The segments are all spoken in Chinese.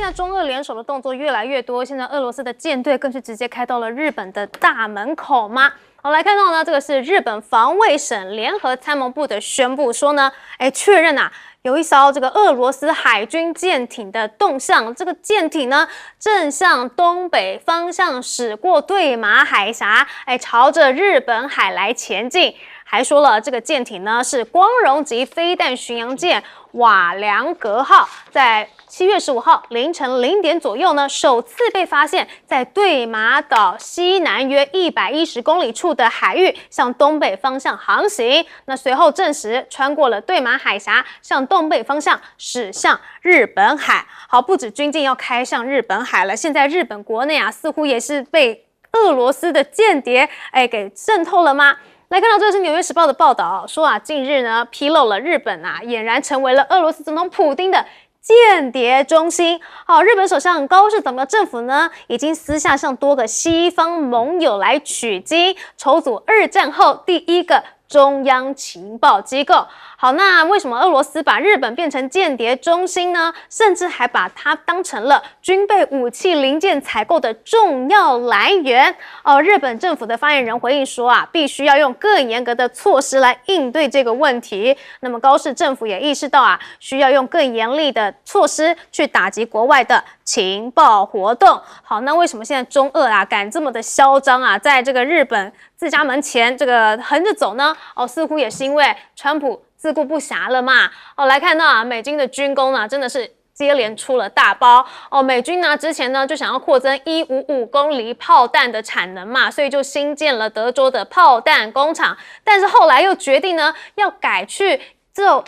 现在中俄联手的动作越来越多，现在俄罗斯的舰队更是直接开到了日本的大门口吗？好，来看到呢，这个是日本防卫省联合参谋部的宣布说呢，确认有一艘这个俄罗斯海军舰艇的动向，这个舰艇呢正向东北方向驶过对马海峡，朝着日本海来前进。还说了，这个舰艇呢是光荣级飞弹巡洋舰瓦良格号，在7月15号凌晨0点左右呢，首次被发现在对马岛西南约110公里处的海域向东北方向航行。那随后证实穿过了对马海峡，向东北方向驶向日本海。好，不止军舰要开向日本海了，现在日本国内似乎也是被俄罗斯的间谍给渗透了吗？来看到这是《纽约时报》的报道，说近日呢披露了日本俨然成为了俄罗斯总统普丁的间谍中心。好，日本首相高市早苗政府呢，已经私下向多个西方盟友来取经，筹组2战后第一个中央情报机构。好，那为什么俄罗斯把日本变成间谍中心呢？甚至还把它当成了军备武器零件采购的重要来源。日本政府的发言人回应说必须要用更严格的措施来应对这个问题。那么高市政府也意识到需要用更严厉的措施去打击国外的情报活动。好，那为什么现在中俄敢这么的嚣张在这个日本自家门前这个横着走呢？似乎也是因为川普自顾不暇了嘛。来看到美军的军工真的是接连出了大包。美军之前呢就想要扩增155公里炮弹的产能嘛，所以就新建了德州的炮弹工厂，但是后来又决定呢要改去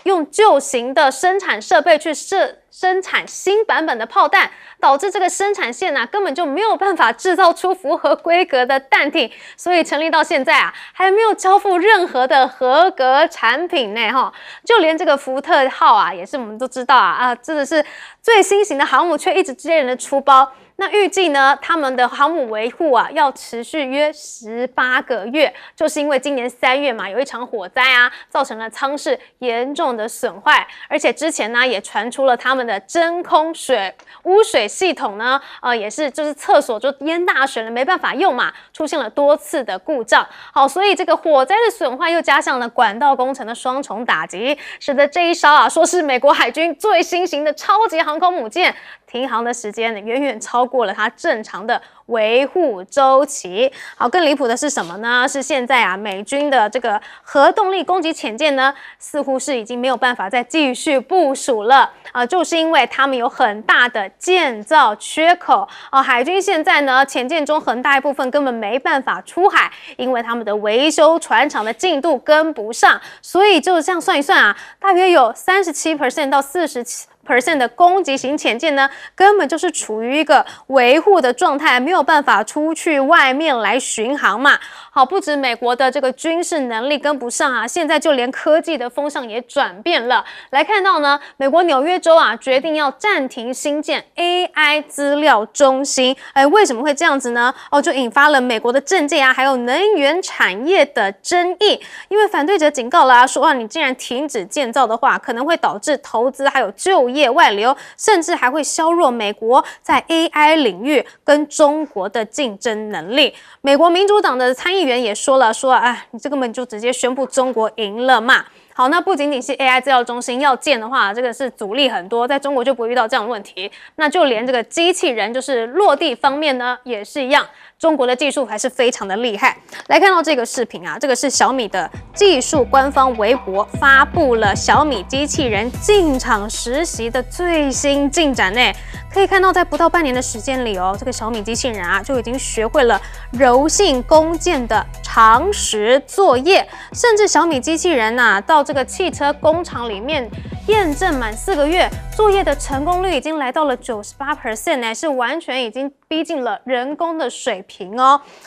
用旧型的生产设备去生产新版本的炮弹，导致这个生产线根本就没有办法制造出符合规格的弹艇，所以成立到现在还没有交付任何的合格产品呢。就连这个福特号也是我们都知道真的是最新型的航母，却一直接连的出包。那预计呢，他们的航母维护要持续约18个月，就是因为今年3月嘛，有一场火灾造成了舱室严重的损坏，而且之前呢也传出了他们的真空污水系统呢，也是就是厕所就淹大水了，没办法用嘛，出现了多次的故障。好，所以这个火灾的损坏又加上了管道工程的双重打击，使得这一艘说是美国海军最新型的超级航空母舰，停航的时间远远超过了它正常的维护周期。好，更离谱的是什么呢？是现在美军的这个核动力攻击潜舰呢，似乎是已经没有办法再继续部署了就是因为他们有很大的建造缺口海军现在呢，潜舰中很大一部分根本没办法出海，因为他们的维修船厂的进度跟不上，所以就这样算一算大约有37% 到47% 的攻击型潜舰呢，根本就是处于一个维护的状态，没有办法出去外面来巡航嘛。好，不止美国的这个军事能力跟不上现在就连科技的风向也转变了。来看到呢，美国纽约州决定要暂停新建 AI 资料中心。为什么会这样子呢？就引发了美国的政界还有能源产业的争议。因为反对者警告了说你既然停止建造的话，可能会导致投资还有就业外流，甚至还会削弱美国在 AI 领域跟中国的竞争能力。美国民主党的参议员也说了，你这根本就直接宣布中国赢了嘛。好，那不仅仅是 AI 资料中心要建的话，这个是阻力很多，在中国就不会遇到这样的问题。那就连这个机器人就是落地方面呢，也是一样，中国的技术还是非常的厉害。来看到这个视频这个是小米的技术官方微博发布了小米机器人进场实习的最新进展呢。可以看到，在不到半年的时间里这个小米机器人就已经学会了柔性工件的常识作业，甚至小米机器人到这个汽车工厂里面验证满4个月，作业的成功率已经来到了98% 呢，是完全已经逼近了人工的水平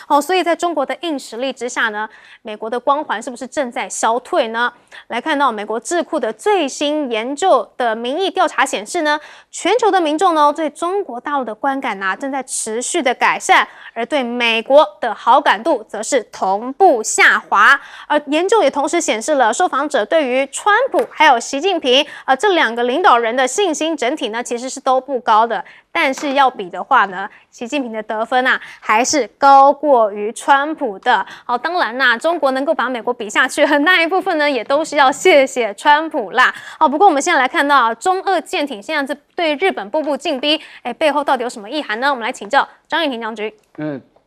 好，所以在中国的硬实力之下呢，美国的光环是不是正在消退呢？来看到美国智库的最新研究的民意调查显示呢，全球的民众呢对中国大陆的观感正在持续的改善，而对美国的好感度则是同步下滑。而研究也同时显示了受访者对于川普还有习近平这2个领导人的信心整体呢其实是都不高的。但是要比的话呢，习近平的得分啊还是高过于川普的。好，当然啦，中国能够把美国比下去，很大一部分呢也都是要谢谢川普啦。好，不过我们现在来看到啊，中俄舰艇现在对日本步步进逼，背后到底有什么意涵呢？我们来请教张玉婷将军。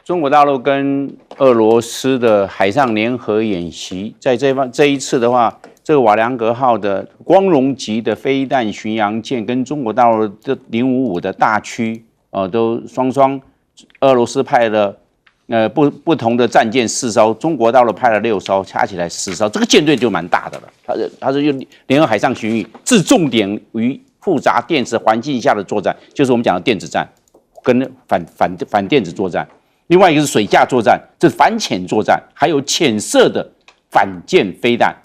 中国大陆跟俄罗斯的海上联合演习，在这一次的话，这个瓦良格号的光荣级的飞弹巡洋舰跟中国大陆的055的大驱，都双俄罗斯派了不同的战舰4艘，中国大陆派了6艘，加起来10艘，这个舰队就蛮大的了。它是用联合海上巡弋，置重点于复杂电磁环境下的作战，就是我们讲的电子战跟反电子作战。另外一个是水下作战，这是反潜作战，还有潜射的反舰飞弹，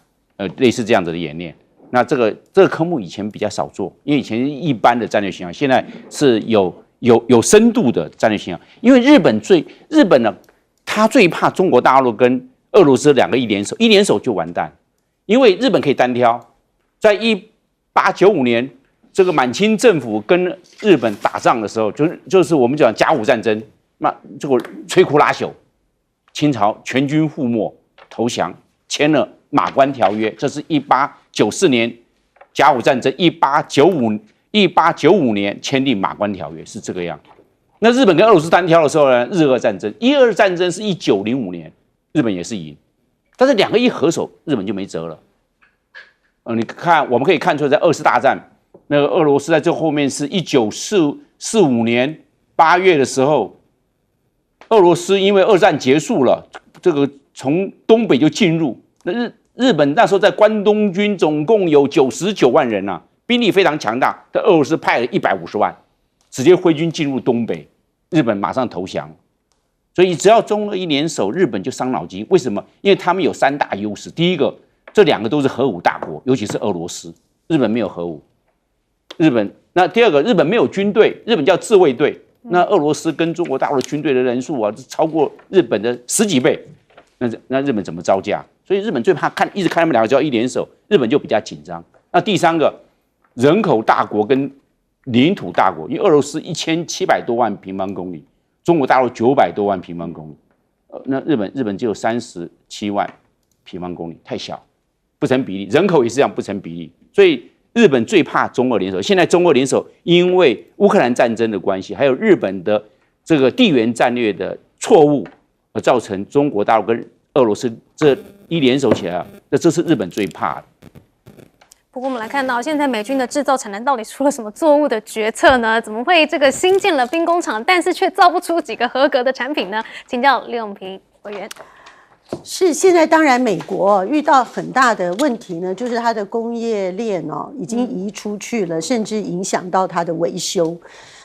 类似这样子的演练。那这个科目以前比较少做，因为以前是一般的战略巡航，现在是有深度的战略巡航。因为日本呢，他最怕中国大陆跟俄罗斯两个一联手就完蛋，因为日本可以单挑，在1895年这个满清政府跟日本打仗的时候，就是我们讲甲午战争。那这个摧枯拉朽，清朝全军覆没投降，签了马关条约，这是1894年甲午战争，1895年签订马关条约是这个样。那日本跟俄罗斯单挑的时候呢，日俄战争，俄战争是1905年，日本也是赢，但是两个一合手，日本就没辙了。你看，我们可以看出来，在20大战，那个俄罗斯在这后面是1945年8月的时候。俄罗斯因为二战结束了，这个从东北就进入。那日本那时候在关东军总共有99万人啊，兵力非常强大。但俄罗斯派了150万，直接挥军进入东北，日本马上投降。所以只要中俄一联手，日本就伤脑筋。为什么？因为他们有3大优势。第一个，这2个都是核武大国，尤其是俄罗斯，日本没有核武。那第二个，日本没有军队，日本叫自卫队。那俄罗斯跟中国大陆军队的人数啊，超过日本的10几倍，那日本怎么招架？所以日本最怕一直看他们2个只要一联手，日本就比较紧张。那第3个，人口大国跟领土大国，因为俄罗斯1700多万平方公里，中国大陆900多万平方公里，那日本只有37万平方公里，太小，不成比例，人口也是这样不成比例，所以。日本最怕中俄联手，现在中俄联手因为乌克兰战争的关系，还有日本的这个地缘战略的错误，而造成中国大陆跟俄罗斯这一联手起来啊，这是日本最怕的。不过我们来看到，现在美军的制造产能到底出了什么错误的决策呢？怎么会这个新建了兵工厂，但是却造不出几个合格的产品呢？请教李永平委员。是现在当然美国遇到很大的问题呢，就是它的工业链已经移出去了，甚至影响到它的维修。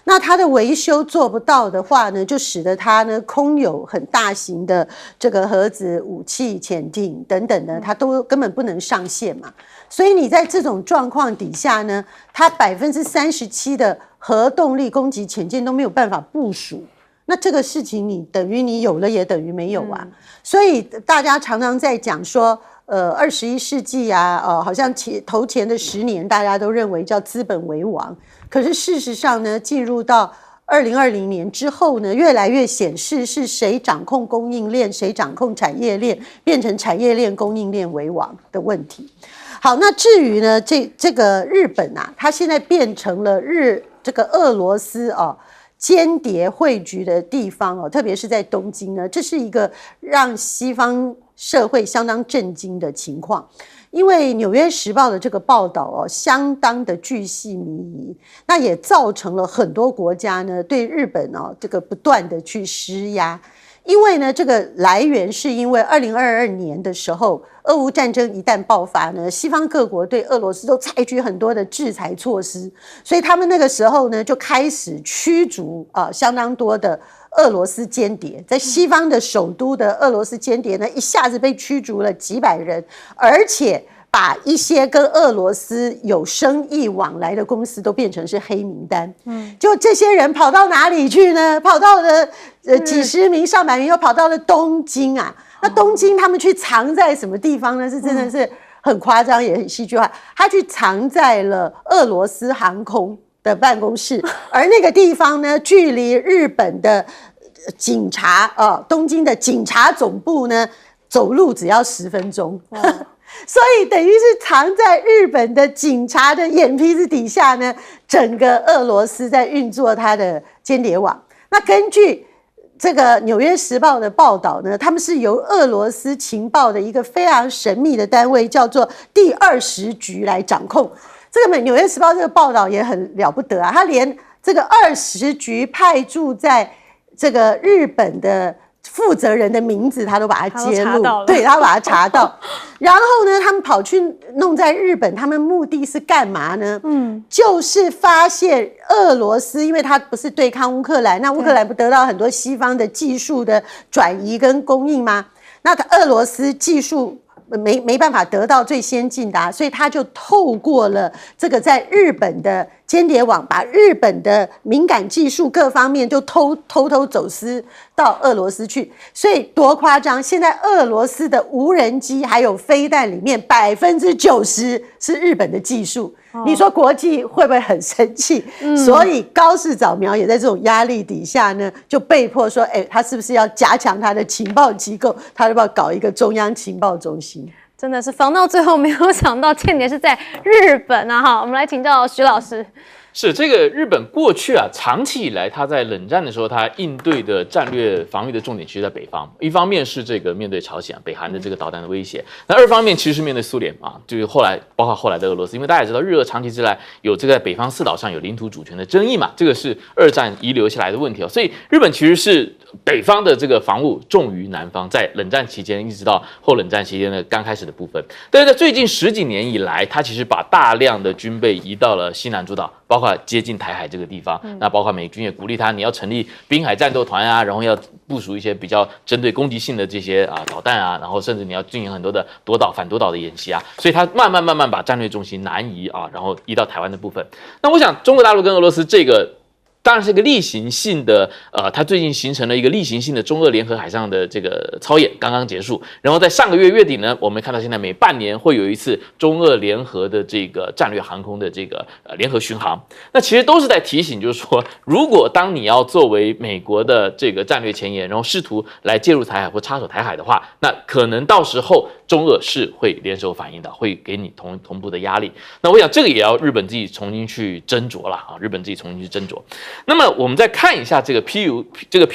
那它的维修做不到的话呢，就使得它呢空有很大型的这个核子武器潜艇等等的，它都根本不能上线嘛。所以你在这种状况底下呢，它37%的核动力攻击潜舰都没有办法部署。那这个事情你等于你有了也等于没有啊，所以大家常常在讲说，21世纪啊，好像头前的10年大家都认为叫资本为王，可是事实上呢，进入到2020年之后呢，越来越显示是谁掌控供应链，谁掌控产业链，变成产业链供应链为王的问题。好，那至于呢，这个日本啊，它现在变成了这个俄罗斯间谍汇聚的地方特别是在东京呢，这是一个让西方社会相当震惊的情况。因为《纽约时报》的这个报道相当的巨细靡遗，那也造成了很多国家呢对日本这个不断的去施压。因为呢，这个来源是因为2022年的时候，俄乌战争一旦爆发呢，西方各国对俄罗斯都采取很多的制裁措施，所以他们那个时候呢就开始驱逐相当多的俄罗斯间谍，在西方的首都的俄罗斯间谍呢，一下子被驱逐了几百人，而且把一些跟俄罗斯有生意往来的公司都变成是黑名单。就这些人跑到哪里去呢？跑到了几十名、上百名，又跑到了东京啊。那东京他们去藏在什么地方呢？是真的是很夸张，也很戏剧化。他去藏在了俄罗斯航空的办公室，而那个地方呢，距离日本的警察东京的警察总部呢，走路只要10分钟。所以等于是藏在日本的警察的眼皮子底下呢，整个俄罗斯在运作它的间谍网。那根据这个《纽约时报》的报道呢，他们是由俄罗斯情报的一个非常神秘的单位，叫做第20局来掌控。这个《纽约时报》这个报道也很了不得啊，他连这个20局派驻在这个日本的负责人的名字他都把它揭露，对，他把它查到。然后呢，他们跑去弄在日本，他们目的是干嘛呢？就是发现俄罗斯，因为他不是对抗乌克兰，那乌克兰不得到很多西方的技术的转移跟供应吗？那俄罗斯技术没办法得到最先进的所以他就透过了这个在日本的间谍网，把日本的敏感技术各方面就偷走私到俄罗斯去。所以多夸张！现在俄罗斯的无人机还有飞弹里面90%是日本的技术。你说国际会不会很生气？所以高市早苗也在这种压力底下呢，就被迫说，他是不是要加强他的情报机构？他要不要搞一个中央情报中心？真的是防到最后，没有想到间谍是在日本啊！哈，我们来请教徐老师。是这个日本过去长期以来，他在冷战的时候，他应对的战略防御的重点其实在北方。一方面是这个面对朝鲜、北韩的这个导弹的威胁，那二方面其实是面对苏联就是包括后来的俄罗斯。因为大家也知道，日俄长期之来有这个在北方四岛上有领土主权的争议嘛，这个是二战遗留下来的问题所以日本其实是北方的这个防务重于南方，在冷战期间一直到后冷战期间的刚开始的部分。但是在最近10几年以来，他其实把大量的军备移到了西南诸岛，包括接近台海这个地方。那包括美军也鼓励他，你要成立滨海战斗团然后要部署一些比较针对攻击性的这些导弹然后甚至你要进行很多的夺岛、反夺岛的演习所以他慢慢把战略重心南移然后移到台湾的部分。那我想中国大陆跟俄罗斯这个当然是一个例行性的，它最近形成了一个例行性的中俄联合海上的这个操演，刚刚结束。然后在上个月月底呢，我们看到现在每半年会有一次中俄联合的这个战略航空的这个联合巡航。那其实都是在提醒，就是说，如果当你要作为美国的这个战略前沿，然后试图来介入台海或插手台海的话，那可能到时候中俄是会联手反应的，会给你同步的压力。那我想这个也要日本自己重新去斟酌了日本自己重新去斟酌。那么我们再看一下这个皮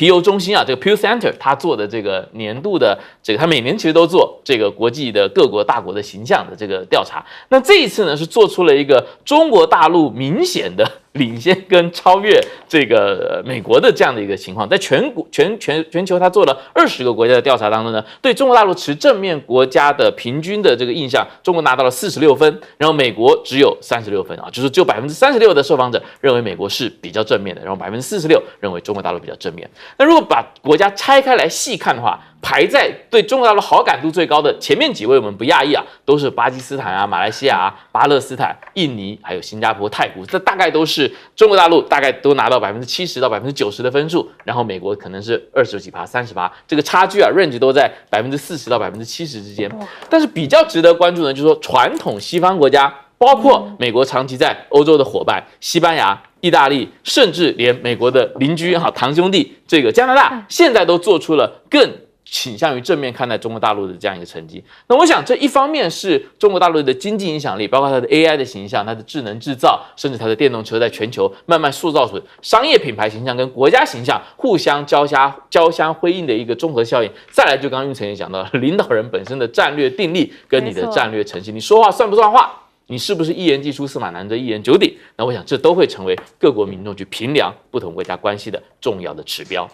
尤中心这个 Pew Center 他做的这个年度的他每年其实都做这个国际的各国大国的形象的这个调查。那这一次呢是做出了一个中国大陆明显的领先跟超越这个美国的这样的一个情况，在全球他做了20个国家的调查当中呢，对中国大陆持正面国家的平均的这个印象，中国拿到了46分，然后美国只有36分就是只有36%的受访者认为美国是比较正面的，然后46%认为中国大陆比较正面。那如果把国家拆开来细看的话，排在对中国大陆好感度最高的前面几位，我们不讶异都是巴基斯坦马来西亚巴勒斯坦、印尼，还有新加坡、泰国，这大概都是中国大陆大概都拿到70%到90%的分数，然后美国可能是20几%、30%，这个差距range 都在40%到70%之间。但是比较值得关注的就是说，传统西方国家，包括美国长期在欧洲的伙伴，西班牙、意大利，甚至连美国的邻居堂兄弟这个加拿大，现在都做出了更倾向于正面看待中国大陆的这样一个成绩。那我想这一方面是中国大陆的经济影响力，包括它的 AI 的形象，它的智能制造，甚至它的电动车在全球慢慢塑造出商业品牌形象跟国家形象互相交相辉映的一个综合效应。再来就刚刚运成也讲到了，领导人本身的战略定力跟你的战略诚信，你说话算不算话，你是不是一言既出驷马难追，一言九鼎？那我想这都会成为各国民众去评量不同国家关系的重要的指标。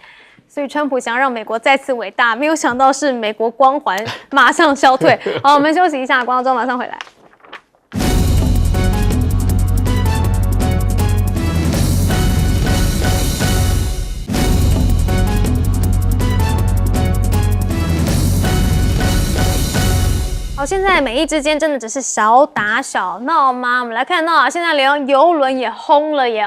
所以川普想让美国再次伟大，没有想到是美国光环马上消退。好，我们休息一下，广告之后马上回来。好，现在美意之间真的只是小打小闹吗？我们来看到现在连邮轮也轰了耶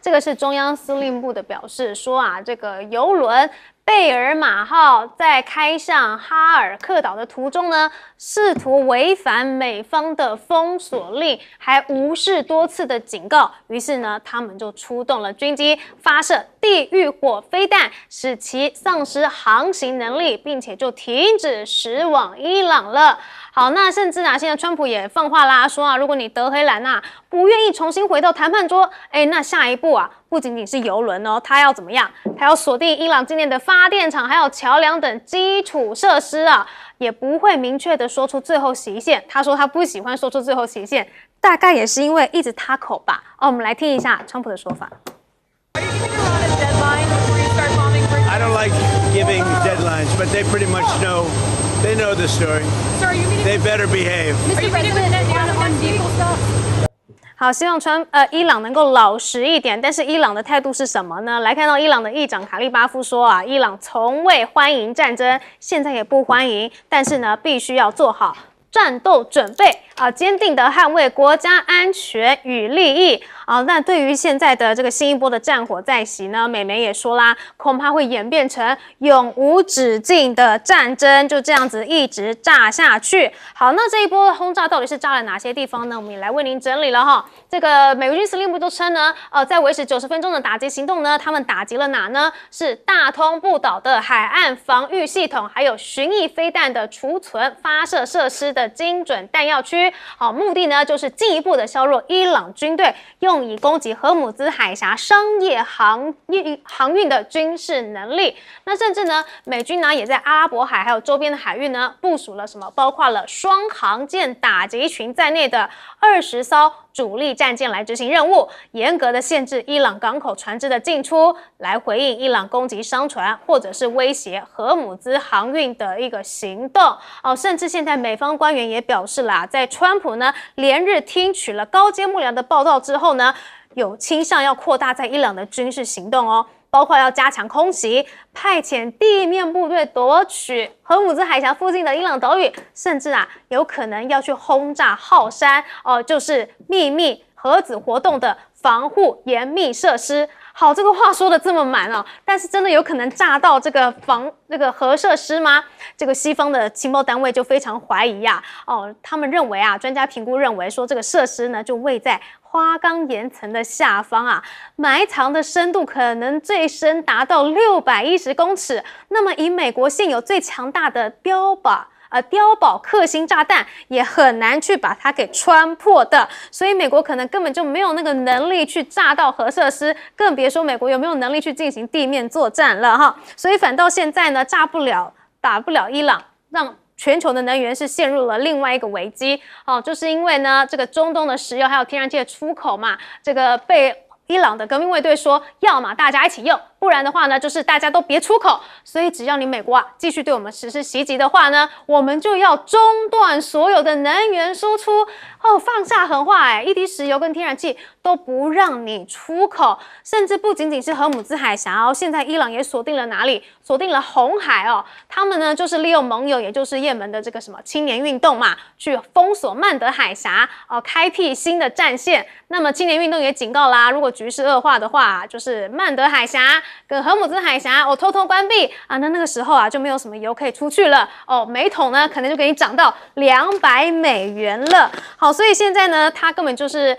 这个是中央司令部的表示说这个邮轮贝尔马号在开向哈尔克岛的途中呢，试图违反美方的封锁令，还无视多次的警告。于是呢，他们就出动了军机，发射地狱火飞弹，使其丧失航行能力，并且就停止驶往伊朗了。好，那甚至啊，现在川普也放话啦，说啊，如果你德黑兰啊不愿意重新回到谈判桌，那下一步啊，不仅仅是油轮哦，他要怎么样？他要锁定伊朗境内的发电厂、还有桥梁等基础设施啊，也不会明确的说出最后期限。他说他不喜欢说出最后期限，大概也是因为一直塌口吧。我们来听一下川普的说法。I don't like giving deadlines, but they pretty much know. They know the story. They better behave. Mr. President, on vehicle stuff. 好，希望伊朗能够老实一点，但是伊朗的态度是什么呢？来看到伊朗的议长卡利巴夫说啊，伊朗从未欢迎战争，现在也不欢迎，但是呢，必须要做好战斗准备啊，坚定的捍卫国家安全与利益啊。那对于现在的这个新一波的战火再袭呢，美媒也说啦，恐怕会演变成永无止境的战争，就这样子一直炸下去。好，那这一波的轰炸到底是炸了哪些地方呢？我们也来为您整理了哈。这个美国军司令部都称呢，在维持90分钟的打击行动呢，他们打击了哪呢？是大通不岛的海岸防御系统，还有巡弋飞弹的储存发射设施的精准弹药区。好，目的呢就是进一步的削弱伊朗军队用以攻击荷姆兹海峡商业航运的军事能力。那甚至呢，美军呢也在阿拉伯海还有周边的海域呢部署了什么？包括了双航舰打击群在内的20艘主力战舰来执行任务，严格的限制伊朗港口船只的进出，来回应伊朗攻击商船或者是威胁荷姆兹航运的一个行动。甚至现在美方官员也表示啦，在川普呢连日听取了高阶幕僚的报告之后呢，有倾向要扩大在伊朗的军事行动哦。包括要加强空袭、派遣地面部队夺取荷姆兹海峡附近的伊朗岛屿，甚至啊有可能要去轰炸浩山就是秘密核子活动的防护严密设施。好，这个话说的这么满哦，但是真的有可能炸到这个核设施吗？这个西方的情报单位就非常怀疑呀。他们认为啊，专家评估认为说这个设施呢就位在花岗岩层的下方啊，埋藏的深度可能最深达到610公尺。那么以美国现有最强大的碉堡克星炸弹也很难去把它给穿破的，所以美国可能根本就没有那个能力去炸到核设施，更别说美国有没有能力去进行地面作战了哈。所以反倒现在呢，打不了伊朗，让全球的能源是陷入了另外一个危机。就是因为呢，这个中东的石油还有天然气的出口嘛，这个被伊朗的革命卫队说，要么大家一起用，不然的话呢，就是大家都别出口。所以只要你美国继续对我们实施袭击的话呢，我们就要中断所有的能源输出。放下狠话一滴石油跟天然气都不让你出口，甚至不仅仅是荷姆兹海峡现在伊朗也锁定了哪里？锁定了红海他们呢就是利用盟友，也就是也门的这个什么青年运动嘛，去封锁曼德海峡开辟新的战线。那么青年运动也警告啦，如果局势恶化的话，就是曼德海峡跟荷姆兹海峡偷偷关闭那个时候就没有什么油可以出去了每桶呢可能就给你涨到$200了。好，所以现在呢，他根本就是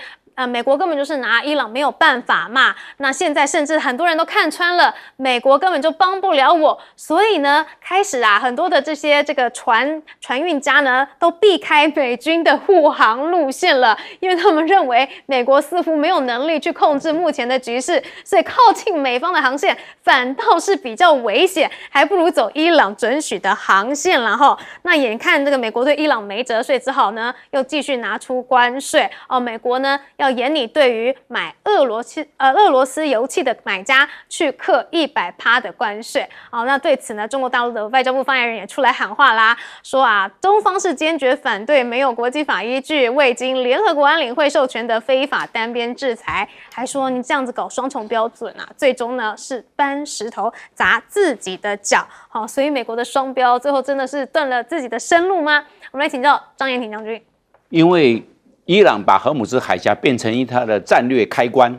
美国根本就是拿伊朗没有办法嘛。那现在甚至很多人都看穿了，美国根本就帮不了我，所以呢，开始很多的这个船运家呢，都避开美军的护航路线了，因为他们认为美国似乎没有能力去控制目前的局势，所以靠近美方的航线反倒是比较危险，还不如走伊朗准许的航线了哈。那眼看这个美国对伊朗没辙，所以只好呢又继续拿出关税美国呢要严拟对于买俄罗斯油气的买家去课100%的关税。那对此呢，中国大陆的外交部发言人也出来喊话啦，说中方是坚决反对没有国际法依据、未经联合国安理会授权的非法单边制裁，还说你这样子搞双重标准最终呢是搬石头砸自己的脚。所以美国的双标最后真的是断了自己的生路吗？我们来请教张延廷将军。因为伊朗把荷姆兹海峡变成它的战略开关，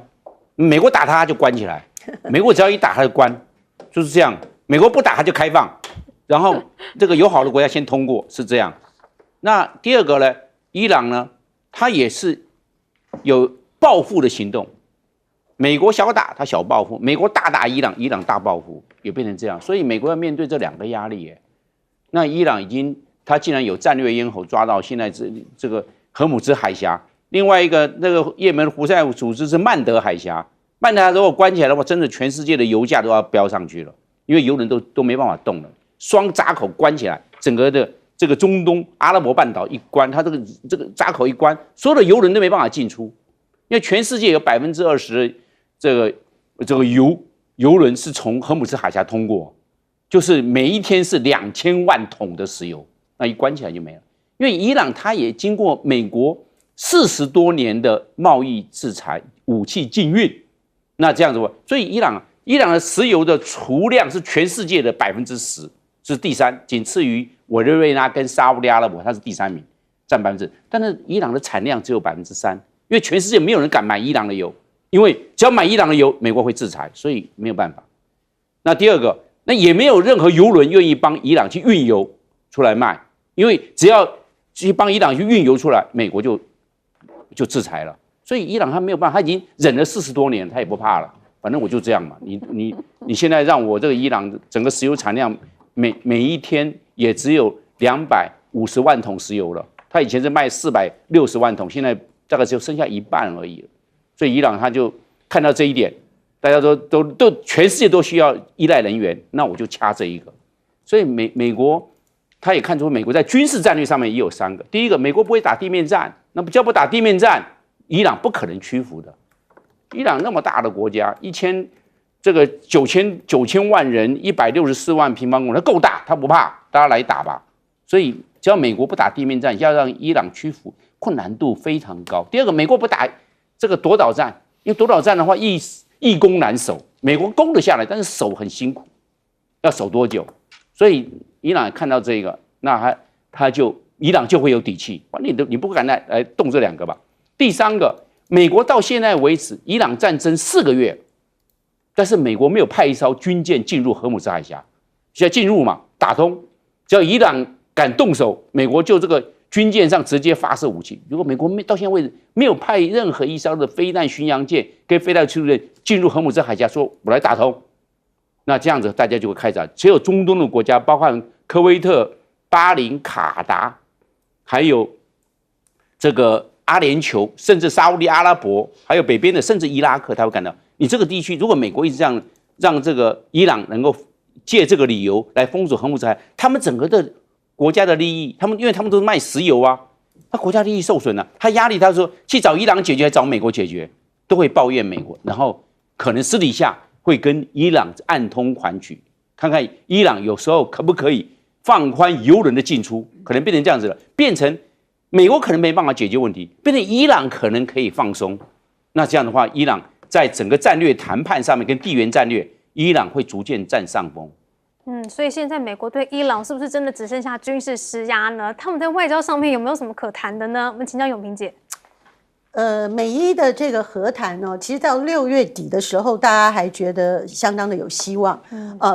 美国打它就关起来，美国只要一打它就关，就是这样。美国不打他就开放，然后这个友好的国家先通过，是这样。那第二个呢，伊朗呢，他也是有报复的行动。美国小打他小报复，美国大打伊朗，伊朗大报复，也变成这样。所以美国要面对这两个压力耶。那伊朗他既然有战略咽喉抓到现在这个荷姆兹海峡，另外一个那个也门胡塞组织是曼德海峡，曼德海峡如果关起来的话，真的全世界的油价都要飙上去了，因为油人都没办法动了，双闸口关起来，整个的这个中东阿拉伯半岛一关，它这个闸口一关，所有的油人都没办法进出，因为全世界有20%的这个油轮是从荷姆兹海峡通过，就是每一天是2000万桶的石油，那一关起来就没了。因为伊朗它也经过美国40多年的贸易制裁、武器禁运，那这样子，所以伊朗的石油的储量是全世界的10%，是第3，仅次于委内瑞拉跟沙烏地阿拉伯，它是第3名，占%，但是伊朗的产量只有3%，因为全世界没有人敢买伊朗的油。因为只要买伊朗的油，美国会制裁，所以没有办法。那第二个，那也没有任何油轮愿意帮伊朗去运油出来卖，因为只要去帮伊朗去运油出来，美国就制裁了。所以伊朗他没有办法，他已经忍了40多年，他也不怕了。反正我就这样嘛，你现在让我这个伊朗整个石油产量每一天也只有250万桶石油了，他以前是卖460万桶，现在大概只有剩下一半而已了。所以伊朗他就看到这一点，大家都全世界都需要依赖能源，那我就掐这一个。所以美国他也看出美国在军事战略上面也有3个。第一个，美国不会打地面战，那只要不打地面战，伊朗不可能屈服的。伊朗那么大的国家，9000万人，164万平方公里，够大，他不怕，大家来打吧。所以只要美国不打地面战，要让伊朗屈服，困难度非常高。第二个，美国不打这个夺岛战，因为夺岛战的话易攻难守，美国攻得下来，但是守很辛苦，要守多久？所以伊朗看到这个，那伊朗就会有底气，你不敢来动这2个吧？第3个，美国到现在为止，伊朗战争4个月，但是美国没有派一艘军舰进入荷姆兹海峡，现在进入嘛，打通，只要伊朗敢动手，美国就这个军舰上直接发射武器。如果美国到现在为止没有派任何一艘的飞弹巡洋舰跟飞弹驱逐舰进入荷姆兹海峡，说我来打通，那这样子大家就会开战。只有中东的国家，包括科威特、巴林、卡达，还有这个阿联酋，甚至沙烏地阿拉伯，还有北边的甚至伊拉克，他会感到你这个地区，如果美国一直这样让这个伊朗能够借这个理由来封锁荷姆兹海峡，他们整个的国家的利益，因为他们都是卖石油啊，他国家利益受损了，他压力他说去找伊朗解决，还找美国解决，都会抱怨美国，然后可能私底下会跟伊朗暗通款曲，看看伊朗有时候可不可以放宽油轮的进出，可能变成这样子了，变成美国可能没办法解决问题，变成伊朗可能可以放松，那这样的话，伊朗在整个战略谈判上面跟地缘战略，伊朗会逐渐占上风。所以现在美国对伊朗是不是真的只剩下军事施压呢？他们在外交上面有没有什么可谈的呢？我们请教永平姐。美伊的这个和谈呢，其实到6月底的时候，大家还觉得相当的有希望，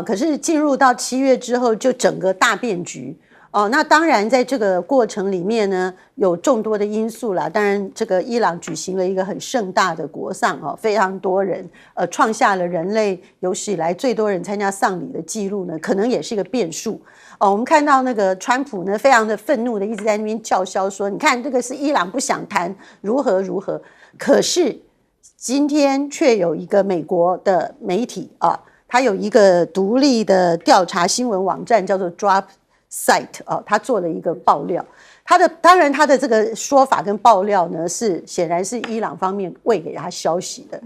可是进入到7月之后，就整个大变局。那当然在这个过程里面呢，有众多的因素啦。当然，这个伊朗举行了一个很盛大的国丧，非常多人，创下了人类有史以来最多人参加丧礼的记录呢，可能也是一个变数。我们看到那个川普呢，非常的愤怒的一直在那边叫嚣说，你看这个是伊朗不想谈如何如何。可是今天却有一个美国的媒体它有一个独立的调查新闻网站叫做 Dropsite 他做了一个爆料。当然他的这个说法跟爆料呢，显然是伊朗方面喂给他消息的。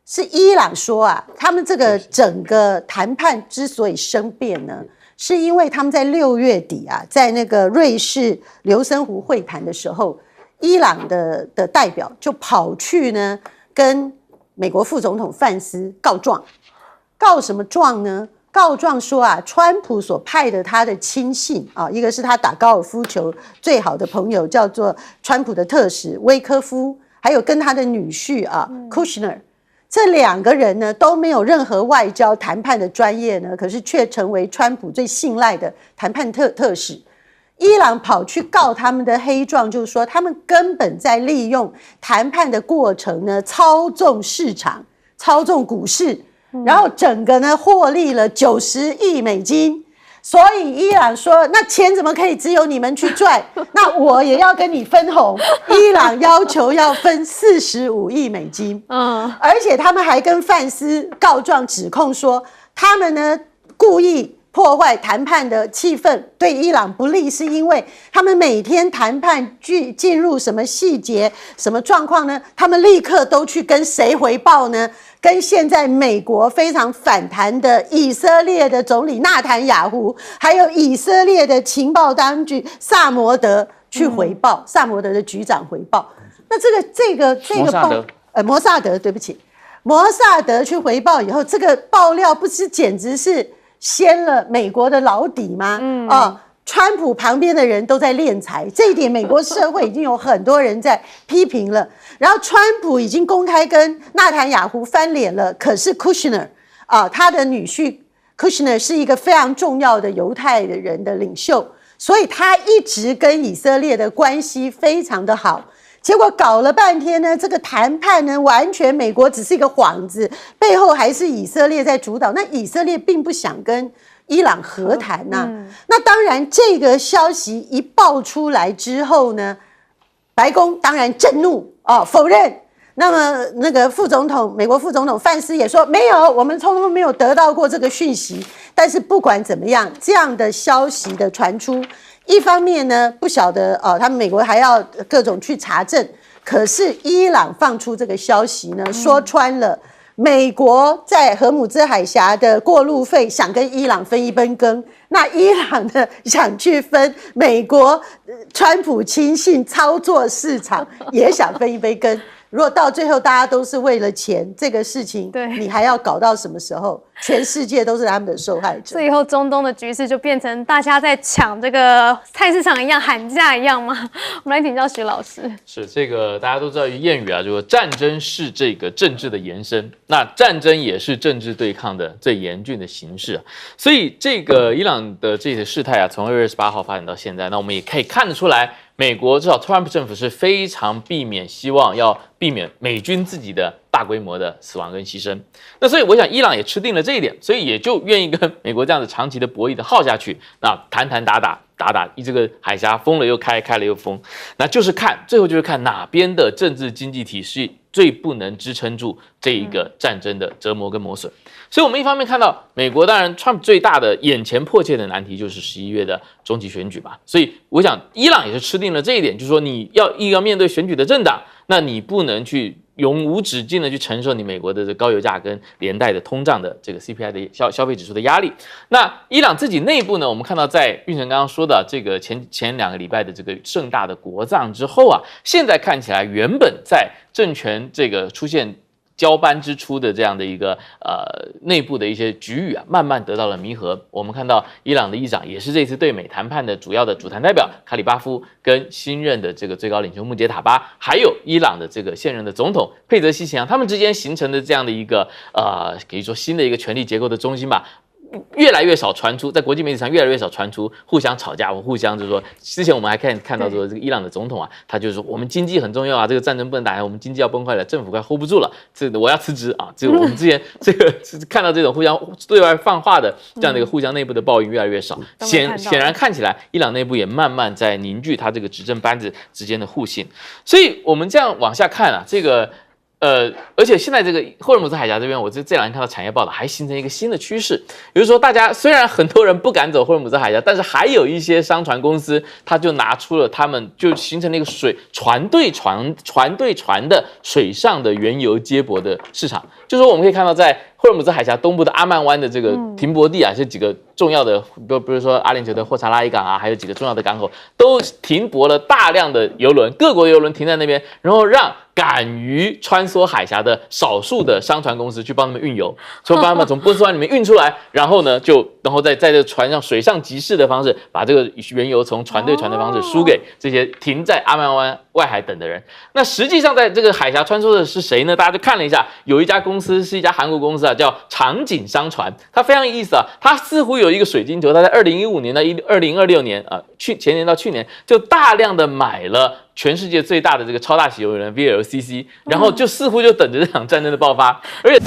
是伊朗说他们这个整个谈判之所以生变呢，是因为他们在6月底在那个瑞士琉森湖会谈的时候，伊朗的代表就跑去呢跟美国副总统范斯告状。告什么状呢？告状说川普所派的他的亲信一个是他打高尔夫球最好的朋友，叫做川普的特使威科夫，还有跟他的女婿Kushner，这2个人呢都没有任何外交谈判的专业呢，可是却成为川普最信赖的谈判特使。伊朗跑去告他们的黑状，就是说他们根本在利用谈判的过程呢，操纵市场、操纵股市，然后整个呢获利了90亿美金。所以伊朗说，那钱怎么可以只有你们去赚？那我也要跟你分红。伊朗要求要分45亿美金，而且他们还跟范斯告状，指控说他们呢故意破坏谈判的气氛，对伊朗不利，是因为他们每天谈判进入什么细节、什么状况呢？他们立刻都去跟谁回报呢？跟现在美国非常反弹的以色列的总理纳坦雅胡，还有以色列的情报当局萨摩德去回报，萨摩德的局长回报。那这个摩萨德，对不起，摩萨德去回报以后，这个爆料不是简直是掀了美国的老底吗？川普旁边的人都在敛财，这一点美国社会已经有很多人在批评了。然后川普已经公开跟纳坦雅胡翻脸了，可是 Kushner 他的女婿 Kushner 是一个非常重要的犹太人的领袖，所以他一直跟以色列的关系非常的好。结果搞了半天呢，这个谈判呢，完全美国只是一个幌子，背后还是以色列在主导。那以色列并不想跟伊朗和谈呐。那当然，这个消息一爆出来之后呢，白宫当然震怒否认。那么那个美国副总统范斯也说没有，我们通通没有得到过这个讯息。但是不管怎么样，这样的消息的传出，一方面呢不晓得他们美国还要各种去查证，可是伊朗放出这个消息呢，说穿了。美国在荷姆兹海峡的过路费想跟伊朗分一杯羹，那伊朗呢想去分美国川普亲信操作市场，也想分一杯羹。如果到最后大家都是为了钱，这个事情你还要搞到什么时候？全世界都是他们的受害者。所以以后中东的局势就变成大家在抢这个菜市场一样，喊价一样吗？我们来请教徐老师。是这个大家都知道谚语啊，就说战争是这个政治的延伸，那战争也是政治对抗的最严峻的形式啊。所以这个伊朗的这些事态啊，从2月28号发展到现在，那我们也可以看得出来。美国至少特朗普政府是非常希望要避免美军自己的大规模的死亡跟牺牲。那所以我想伊朗也吃定了这一点，所以也就愿意跟美国这样子长期的博弈的耗下去。那谈打，这个海峡封了又开，开了又封，那就是最后就是看哪边的政治经济体系最不能支撑住这一个战争的折磨跟磨损。所以我们一方面看到美国，当然 Trump 最大的眼前迫切的难题就是11月的中期选举吧。所以我想伊朗也是吃定了这一点，就是说你要面对选举的政党，那你不能去永无止境的去承受你美国的这高油价跟连带的通胀的这个 CPI 的消费指数的压力。那伊朗自己内部呢，我们看到在玉成刚刚说的这个前2个礼拜的这个盛大的国葬之后啊，现在看起来原本在政权这个出现交班之初的这样的一个内部的一些局域啊，慢慢得到了弥合。我们看到伊朗的议长也是这次对美谈判的主要的主谈代表卡里巴夫，跟新任的这个最高领袖穆杰塔巴，还有伊朗的这个现任的总统佩泽西奇扬，他们之间形成的这样的一个可以说新的一个权力结构的中心吧。越来越少传出，在国际媒体上越来越少传出互相吵架或互相就是说，之前我们还看到说这个伊朗的总统啊，他就是说我们经济很重要啊，这个战争不能打，我们经济要崩溃了，政府快 hold 不住了，这个我要辞职啊。这个我们之前这个看到这种互相对外放话的这样的一个互相内部的抱怨越来越少，显然看起来伊朗内部也慢慢在凝聚他这个执政班子之间的互信。所以我们这样往下看啊，这个。而且现在这个霍尔姆兹海峡这边，我这2天看到产业报道，还形成一个新的趋势，也就是说，大家虽然很多人不敢走霍尔姆兹海峡，但是还有一些商船公司，他就拿出了他们就形成了一个船对船的水上的原油接驳的市场。就是说，我们可以看到在霍尔姆兹海峡东部的阿曼湾的这个停泊地啊，这几个重要的，比如说阿联酋的霍查拉伊港啊，还有几个重要的港口，都停泊了大量的邮轮，各国的邮轮停在那边，然后让敢于穿梭海峡的少数的商船公司去帮他们运油，说帮他们从波斯湾里面运出来，然后呢，然后在这个船上水上集市的方式，把这个原油从船对船的方式输给这些停在阿曼湾外海等的人。那实际上在这个海峡穿梭的是谁呢？大家就看了一下，有一家公司是一家韩国公司啊，叫长景商船，它非常有意思啊，它似乎有一个水晶球，它在2015年到2026年啊，前年到去年就大量的买了全世界最大的这个超大型邮轮 VLCC， 然后就似乎就等着这场战争的爆发，而且。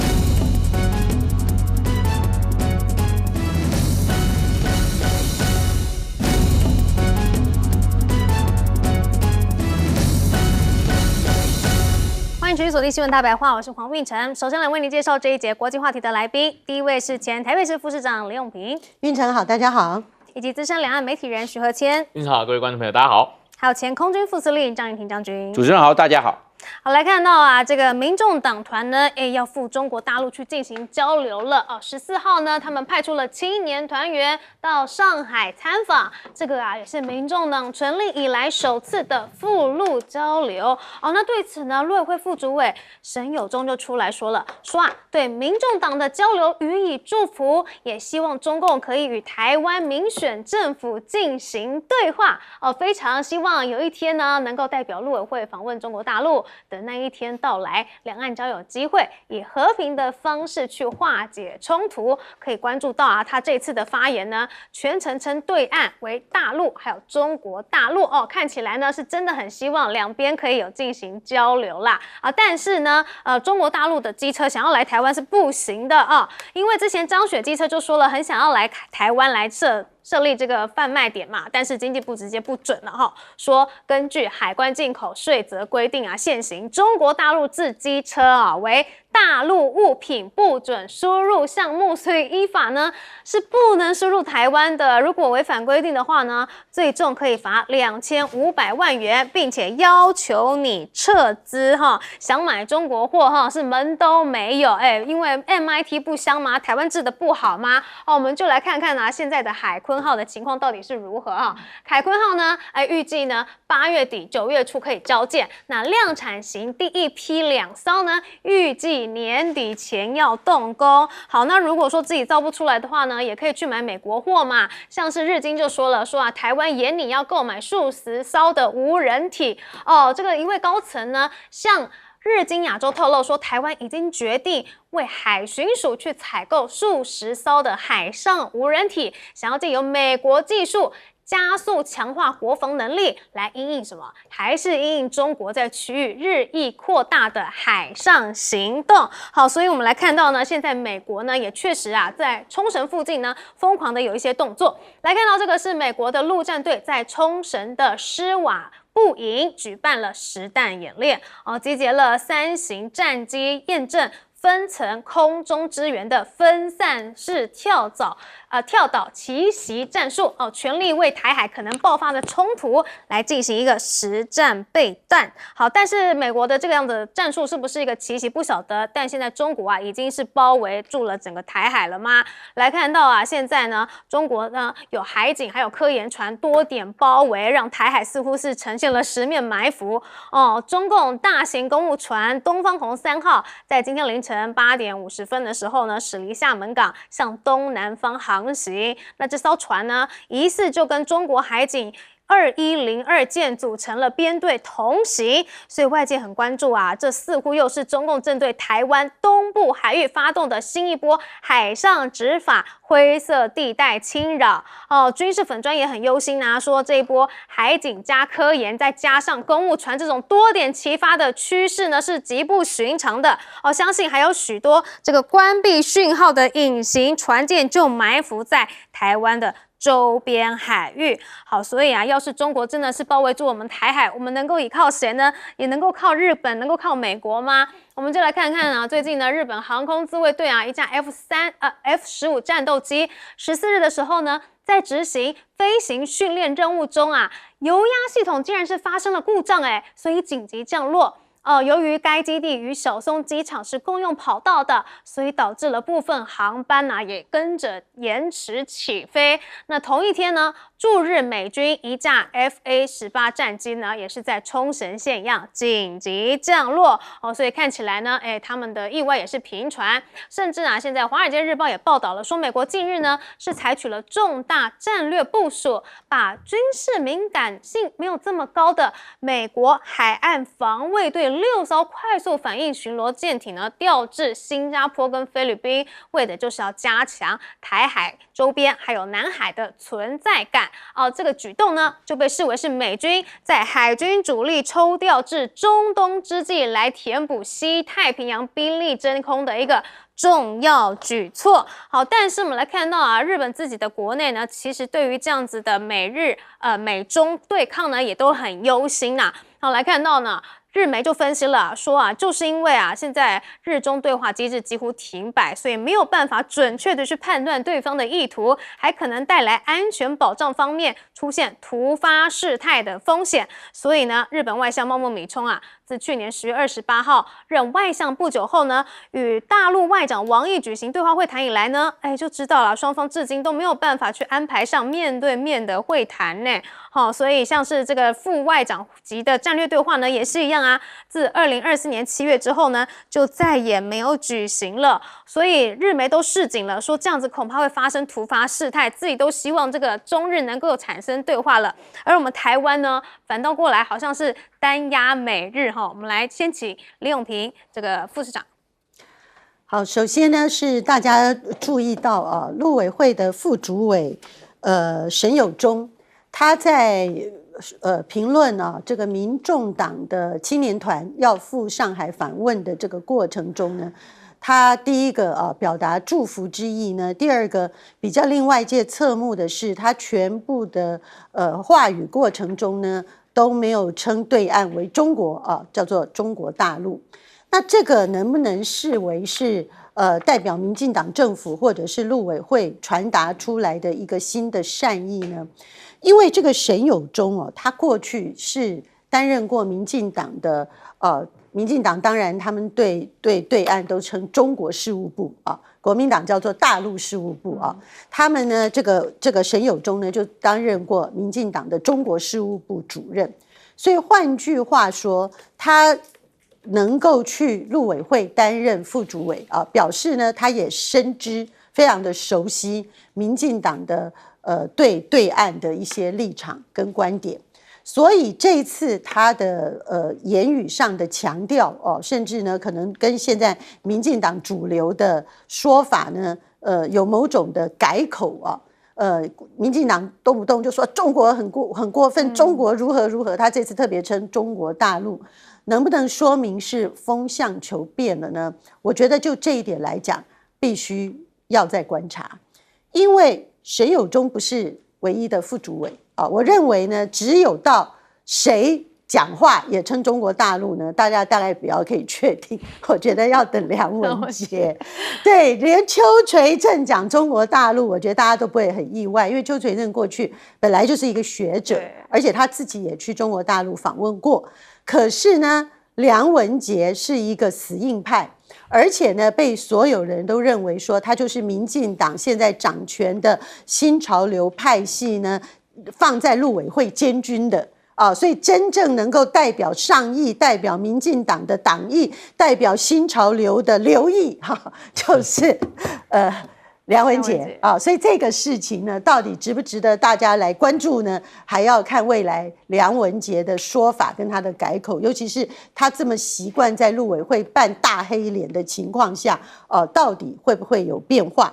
欢迎持续锁定新闻大白话，我是黄韵晨。首先来为您介绍这一节国际话题的来宾，第一位是前台北市副市长林永平，运晨好，大家好，以及资深两岸媒体人徐和谦。运晨好，各位观众朋友，大家好。还有前空军副司令张云婷将军。主持人好，大家好。好，来看到啊，这个民众党团呢，要赴中国大陆去进行交流了哦。14号呢，他们派出了青年团员到上海参访，这个啊也是民众党成立以来首次的赴陆交流哦。那对此呢，陆委会副主委沈友忠就出来说了，说啊，对民众党的交流予以祝福，也希望中共可以与台湾民选政府进行对话哦。非常希望有一天呢，能够代表陆委会访问中国大陆。等那一天到来，两岸将有机会以和平的方式去化解冲突。可以关注到啊，他这次的发言呢，全程称对岸为大陆，还有中国大陆哦，看起来呢是真的很希望两边可以有进行交流啦啊。但是呢，中国大陆的机车想要来台湾是不行的啊，因为之前张雪机车就说了，很想要来台湾来设立这个贩卖点嘛，但是经济部直接不准了哈，说根据海关进口税则规定啊，现行中国大陆制机车啊为大陆物品不准输入项目，所以依法呢是不能输入台湾的。如果违反规定的话呢，最重可以罚2500万元，并且要求你撤资哈。想买中国货哈是门都没有因为 MIT 不香吗？台湾制的不好吗？我们就来看看啊，现在的海鲲号的情况到底是如何啊？海鲲号呢，预计呢8月底9月初可以交件，那量产型第一批2艘呢，预计年底前要动工。好，那如果说自己造不出来的话呢，也可以去买美国货嘛。像是日经就说了，说啊，台湾研拟要购买数十艘的无人体哦。这个一位高层呢，向日经亚洲透露说，台湾已经决定为海巡署去采购数十艘的海上无人体，想要借由美国技术加速强化国防能力，来因应什么？还是因应中国在区域日益扩大的海上行动。好，所以我们来看到呢，现在美国呢也确实啊，在冲绳附近呢疯狂的有一些动作。来看到这个是美国的陆战队在冲绳的施瓦布营举办了实弹演练，集结了3型战机，验证分层空中支援的分散式跳岛奇袭战术全力为台海可能爆发的冲突来进行一个实战备战。好，但是美国的这个样的战术是不是一个奇袭不晓得，但现在中国啊已经是包围住了整个台海了吗？来看到啊，现在呢，中国呢有海警还有科研船多点包围，让台海似乎是呈现了10面埋伏中共大型公务船东方红3号在今天凌晨8点50分的时候呢，驶离厦门港，向东南方航行。那这艘船呢，疑似就跟中国海警2102舰组成了编队同行，所以外界很关注啊，这似乎又是中共针对台湾东部海域发动的新一波海上执法灰色地带侵扰军事粉专也很忧心啊，说这一波海警加科研再加上公务船这种多点齐发的趋势呢，是极不寻常的相信还有许多这个关闭讯号的隐形船舰就埋伏在台湾的周边海域。好，所以啊，要是中国真的是包围住我们台海，我们能够依靠谁呢？也能够靠日本，能够靠美国吗？我们就来看看啊，最近呢，日本航空自卫队啊，一架 F15战斗机14日的时候呢，在执行飞行训练任务中啊，油压系统竟然是发生了故障所以紧急降落。由于该基地与小松机场是共用跑道的，所以导致了部分航班也跟着延迟起飞。那同一天呢，驻日美军一架 FA-18战机呢，也是在冲绳县紧急降落所以看起来呢，他们的意外也是频传，甚至现在《华尔街日报》也报道了说，美国近日呢是采取了重大战略部署，把军事敏感性没有这么高的美国海岸防卫队6艘快速反应巡逻舰艇呢调至新加坡跟菲律宾，为的就是要加强台海周边还有南海的存在感。这个举动呢就被视为是美军在海军主力抽调至中东之际来填补西太平洋兵力真空的一个重要举措。好，但是我们来看到日本自己的国内呢，其实对于这样子的美中对抗呢，也都很忧心好，来看到呢，日媒就分析了说就是因为现在日中对话机制几乎停摆，所以没有办法准确的去判断对方的意图，还可能带来安全保障方面出现突发事态的风险。所以呢，日本外相茂木敏充自去年10月28号任外相不久后呢，与大陆外长王毅举行对话会谈以来呢，就知道了双方至今都没有办法去安排上面对面的会谈呢。所以像是这个副外长级的战略对话呢，也是一样自2024年7月之后呢，就再也没有举行了。所以日媒都示警了，说这样子恐怕会发生突发事态，自己都希望这个中日能够产生对话了。而我们台湾呢，反倒过来好像是单压美日我们来先请李永平这个副市长。好，首先呢是大家注意到陆委会的副主委沈友忠，他在评论这个民众党的青年团要赴上海访问的这个过程中呢，他第一个表达祝福之意呢，第二个比较令外界侧目的是，他全部的话语过程中呢都没有称对岸为中国叫做中国大陆。那这个能不能视为是代表民进党政府或者是陆委会传达出来的一个新的善意呢？因为这个沈友忠他过去是担任过民进党的民进党当然他们对岸都称中国事务部国民党叫做大陆事务部他们呢这个沈友忠呢就担任过民进党的中国事务部主任，所以换句话说，他能够去陆委会担任副主委表示呢他也深知非常的熟悉民进党的对岸的一些立场跟观点。所以这一次他的言语上的强调甚至呢可能跟现在民进党主流的说法呢有某种的改口民进党动不动就说中国很过分，中国如何如何，他这次特别称中国大陆，能不能说明是风向球变了呢？我觉得就这一点来讲，必须要再观察，因为沈友忠不是唯一的副主委我认为呢，只有到谁讲话也称中国大陆呢，大家大概比较可以确定。我觉得要等梁文杰，对，连邱垂正讲中国大陆，我觉得大家都不会很意外，因为邱垂正过去本来就是一个学者，而且他自己也去中国大陆访问过。可是呢，梁文杰是一个死硬派，而且呢，被所有人都认为说他就是民进党现在掌权的新潮流派系呢，放在陆委会监军的所以真正能够代表上意、代表民进党的党意、代表新潮流的流意就是梁文杰所以这个事情呢，到底值不值得大家来关注呢？还要看未来梁文杰的说法跟他的改口，尤其是他这么习惯在陆委会扮大黑脸的情况下到底会不会有变化？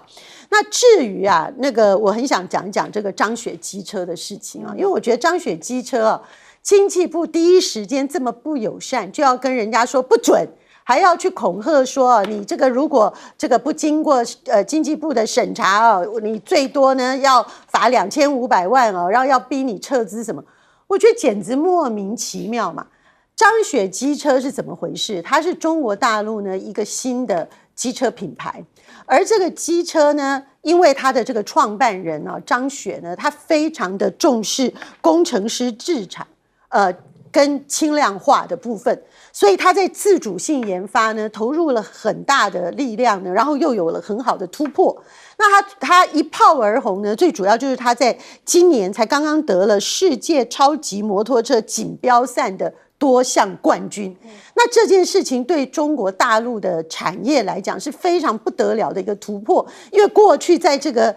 那至于那个我很想讲一讲这个张雪机车的事情因为我觉得张雪机车经济部第一时间这么不友善，就要跟人家说不准，还要去恐吓说你这个如果这个不经过经济部的审查你最多呢要罚2500万然后要逼你撤资什么，我觉得简直莫名其妙嘛。张雪机车是怎么回事？它是中国大陆呢一个新的机车品牌，而这个机车呢，因为他的这个创办人张雪呢，他非常的重视工程师制产跟轻量化的部分，所以它在自主性研发呢投入了很大的力量呢，然后又有了很好的突破。那它一炮而红呢，最主要就是它在今年才刚刚得了世界超级摩托车锦标赛的多项冠军。那这件事情对中国大陆的产业来讲是非常不得了的一个突破，因为过去在这个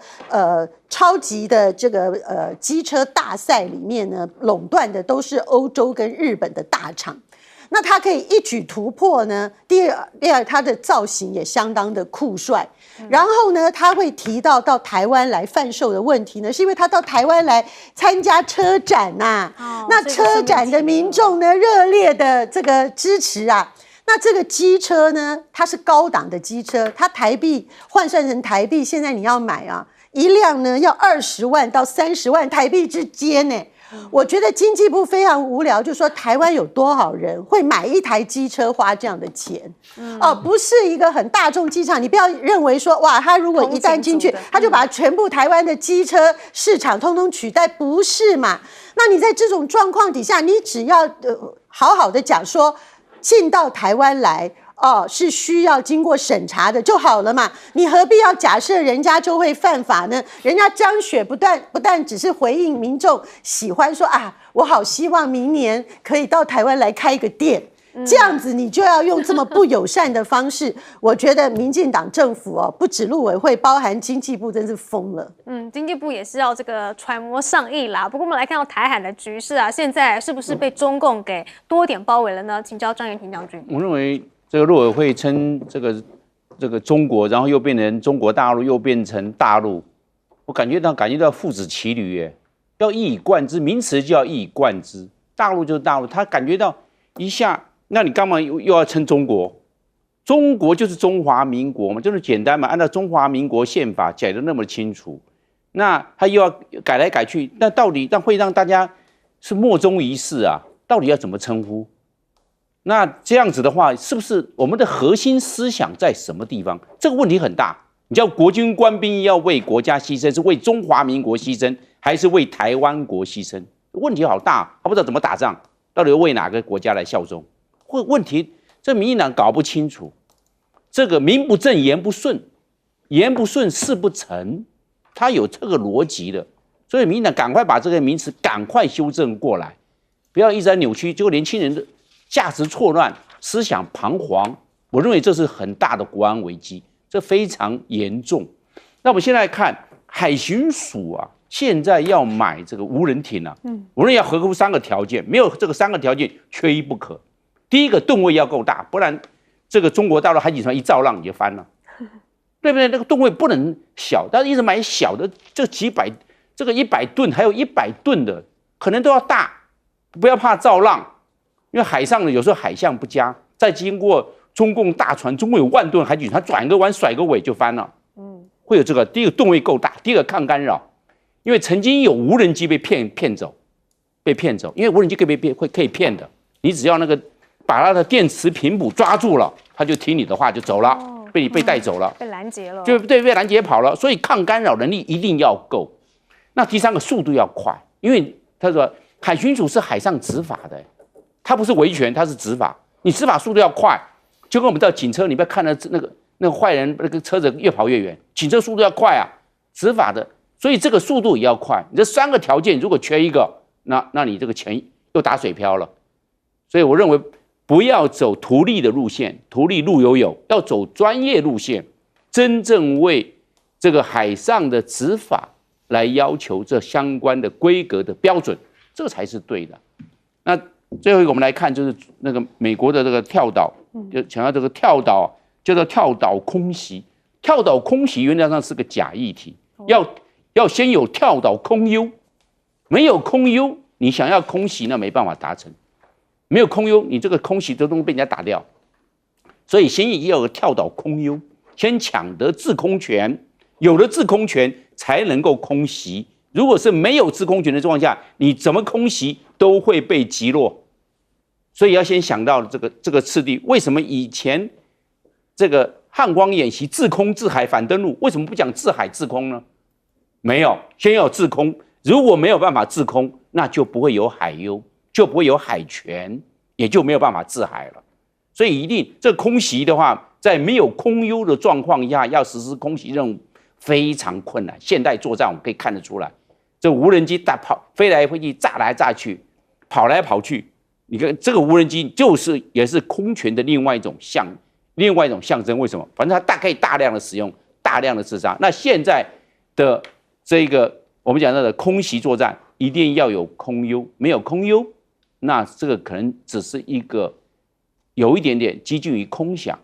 超级的这个机车大赛里面呢，垄断的都是欧洲跟日本的大厂。那它可以一举突破呢。第二，它的造型也相当的酷帅。然后呢，他会提到台湾来贩售的问题呢，是因为他到台湾来参加车展呐。那车展的民众呢，热烈的这个支持啊。那这个机车呢，它是高档的机车，它台币换算成台币，现在你要买啊，一辆呢要20万到30万台币之间呢。我觉得经济部非常无聊，就说台湾有多少人会买一台机车花这样的钱？不是一个很大众机场，你不要认为说哇，他如果一旦进去，他就把全部台湾的机车市场通通取代，不是嘛？那你在这种状况底下，你只要好好的讲说进到台湾来。是需要经过审查的就好了嘛？你何必要假设人家就会犯法呢？人家张雪不但只是回应民众喜欢说啊，我好希望明年可以到台湾来开一个店，这样子你就要用这么不友善的方式，我觉得民进党政府不止陆委会，包含经济部真是疯了。经济部也是要这个揣摩上意啦。不过我们来看到台海的局势啊，现在是不是被中共给多点包围了呢？请教张元廷将军。我认为。这个陆委会称这个中国，然后又变成中国大陆，又变成大陆，我感觉到父子骑驴耶，要一以贯之，名词就要一以贯之。大陆就是大陆，他感觉到一下，那你干嘛又要称中国？中国就是中华民国嘛，就是简单嘛，按照中华民国宪法讲得那么清楚，那他又要改来改去，那到底会让大家是莫衷一是啊？到底要怎么称呼？那这样子的话，是不是我们的核心思想在什么地方？这个问题很大。你叫国军官兵要为国家牺牲，是为中华民国牺牲，还是为台湾国牺牲？问题好大，他不知道怎么打仗，到底为哪个国家来效忠？问题这民进党搞不清楚。这个名不正言不顺，言不顺事不成，他有这个逻辑的。所以民进党赶快把这个名词赶快修正过来，不要一直在扭曲，结果年轻人的价值错乱，思想彷徨，我认为这是很大的国安危机，这非常严重。那我们现在看海巡署啊，现在要买这个无人艇啊，无人要合乎3个条件，没有这个3个条件，缺一不可。第一个吨位要够大，不然这个中国大陆海警船一造浪你就翻了，对不对？那个吨位不能小，但是一直买小的，这个100吨还有100吨的，可能都要大，不要怕造浪。因为海上呢，有时候海象不佳，再经过中共大船，中共有10000吨海警船，转个弯甩个尾就翻了。会有这个。第一个吨位够大，第二个抗干扰，因为曾经有无人机被骗走，因为无人机可以骗的，你只要那个把它的电磁频谱抓住了，他就听你的话就走了，被带走了，被拦截了，就对，被拦截跑了。所以抗干扰能力一定要够。那第3个速度要快，因为他说海巡署是海上执法的。他不是维权，他是执法。你执法速度要快，就跟我们到警车，你不要看到那个坏人那个车子越跑越远，警车速度要快啊，执法的，所以这个速度也要快。你这3个条件如果缺一个，那你这个钱又打水漂了。所以我认为不要走图利的路线，图利路有，要走专业路线，真正为这个海上的执法来要求这相关的规格的标准，这才是对的。那最后一个我们来看，就是那个美国的这个跳岛，就强调这个跳岛叫做跳岛空袭。跳岛空袭原则上是个假议题，要先有跳岛空优，没有空优，你想要空袭那没办法达成，没有空优，你这个空袭都被人家打掉。所以先要有个跳岛空优，先抢得制空权，有了制空权才能够空袭。如果是没有制空权的状况下，你怎么空袭都会被击落。所以要先想到这个次第。为什么以前这个汉光演习制空制海反登陆，为什么不讲制海制空呢？没有，先要制空。如果没有办法制空，那就不会有海优，就不会有海权，也就没有办法制海了。所以一定这空袭的话，在没有空优的状况下，要实施空袭任务非常困难。现代作战我们可以看得出来，这无人机飞来飞去，炸来炸去，跑来跑去。你看这个无人机也是空权的另外一种象征。为什么？反正它可以大量的使用，大量的自杀。那现在的这个我们讲到的空袭作战，一定要有空优，没有空优，那这个可能只是一个有一点点接近于空想。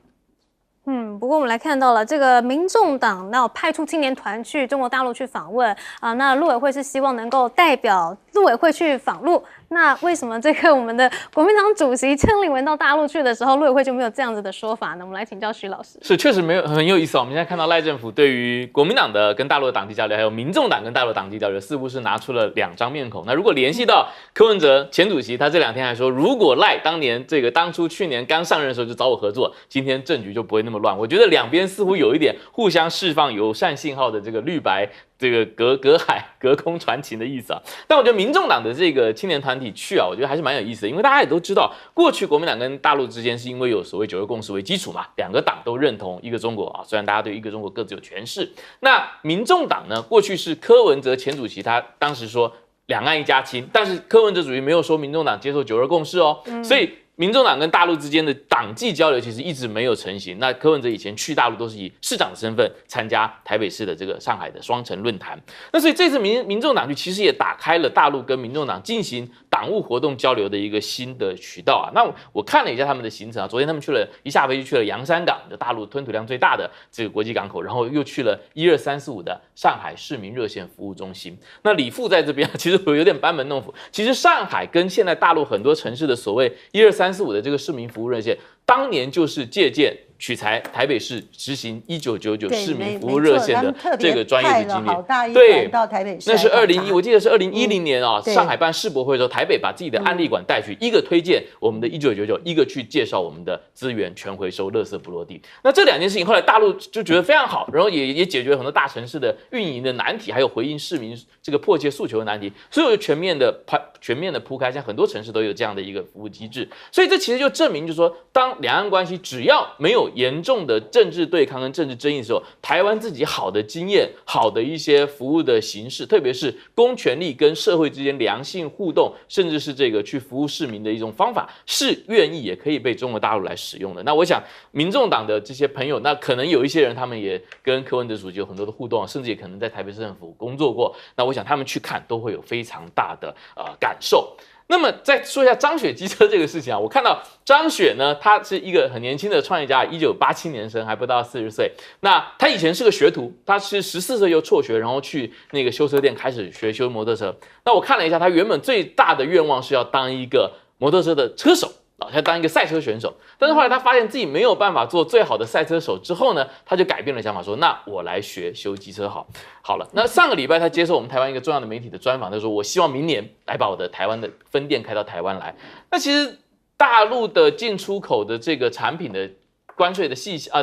不过我们来看到了这个民众党那派出青年团去中国大陆去访问啊，那陆委会是希望能够代表陆委会去访陆。那为什么这个我们的国民党主席郑丽文到大陆去的时候，陆委会就没有这样子的说法呢？我们来请教徐老师。是，确实很有意思哦。我们现在看到赖政府对于国民党的跟大陆的党纪交流，还有民众党跟大陆党纪交流，似乎是拿出了2张面孔。那如果联系到柯文哲前主席，他这2天还说，如果赖当初去年刚上任的时候就找我合作，今天政局就不会那么乱。我觉得两边似乎有一点互相释放友善信号的这个绿白。这个隔海隔空传情的意思啊，但我觉得民众党的这个青年团体去啊，我觉得还是蛮有意思的，因为大家也都知道，过去国民党跟大陆之间是因为有所谓9·2共识为基础嘛，2个党都认同一个中国啊，虽然大家对一个中国各自有诠释。那民众党呢，过去是柯文哲前主席，他当时说两岸一家亲，但是柯文哲主席没有说民众党接受9·2共识哦，所以。民众党跟大陆之间的党纪交流其实一直没有成型。那柯文哲以前去大陆都是以市长的身份参加台北市的这个上海的双城论坛。那所以这次民众党去其实也打开了大陆跟民众党进行党务活动交流的一个新的渠道啊。那我看了一下他们的行程啊，昨天他们一下飞机去了洋山港，就大陆吞吐量最大的这个国际港口，然后又去了12345的上海市民热线服务中心。那李副在这边其实我有点班门弄斧。其实上海跟现在大陆很多城市的所谓12345的这个市民服务热线，当年就是借鉴取材台北市执行1999市民服务热线的这个专业的经历。对，到台北市那是我记得是2010年啊，上海办世博会的时候，台北把自己的案例馆带去，一个推荐我们的1999，一个去介绍我们的资源全回收，垃圾不落地。那这2件事情后来大陆就觉得非常好，然后也解决很多大城市的运营的难题，还有回应市民这个迫切诉求的难题，所以我就全面的铺开，像很多城市都有这样的一个服务机制。所以这其实就证明，就是说，当两岸关系只要没有严重的政治对抗跟政治争议的时候，台湾自己好的经验、好的一些服务的形式，特别是公权力跟社会之间良性互动，甚至是这个去服务市民的一种方法，是愿意也可以被中国大陆来使用的。那我想，民众党的这些朋友，那可能有一些人他们也跟柯文哲主席有很多的互动，甚至也可能在台北市政府工作过。那我想他们去看都会有非常大的感受。那么再说一下张雪机车这个事情啊，我看到张雪呢，她是一个很年轻的创业家，1987年生，还不到40岁。那她以前是个学徒，她是14岁就辍学，然后去那个修车店开始学修摩托车。那我看了一下，她原本最大的愿望是要当一个摩托车的车手。他当一个赛车选手，但是后来他发现自己没有办法做最好的赛车手之后呢，他就改变了想法，说那我来学修机车好了。那上个礼拜他接受我们台湾一个重要的媒体的专访，他说我希望明年来把我的台湾的分店开到台湾来。那其实大陆的进出口的这个产品的关税的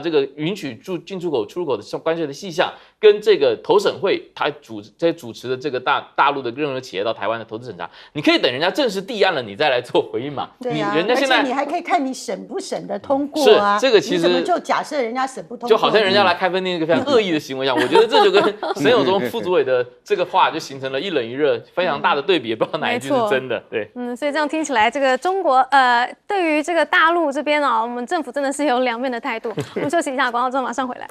这个允许进出口出口的关税的细项，跟这个投审会他主持的这个大陆的任何企业到台湾的投资审查，你可以等人家正式递案了，你再来做回应嘛。对啊，人家现在而且你还可以看你审不审得通过啊。是这个其实你怎么就假设人家审不通过，就好像人家来开分店一个非常恶意的行为一样。我觉得这就跟沈有忠副主委的这个话就形成了一冷一热非常大的对比，也不知道哪一句是真的。对，所以这样听起来，这个中国对于这个大陆这边啊，我们政府真的是有两面的态度。我们休息一下，广告之后马上回来。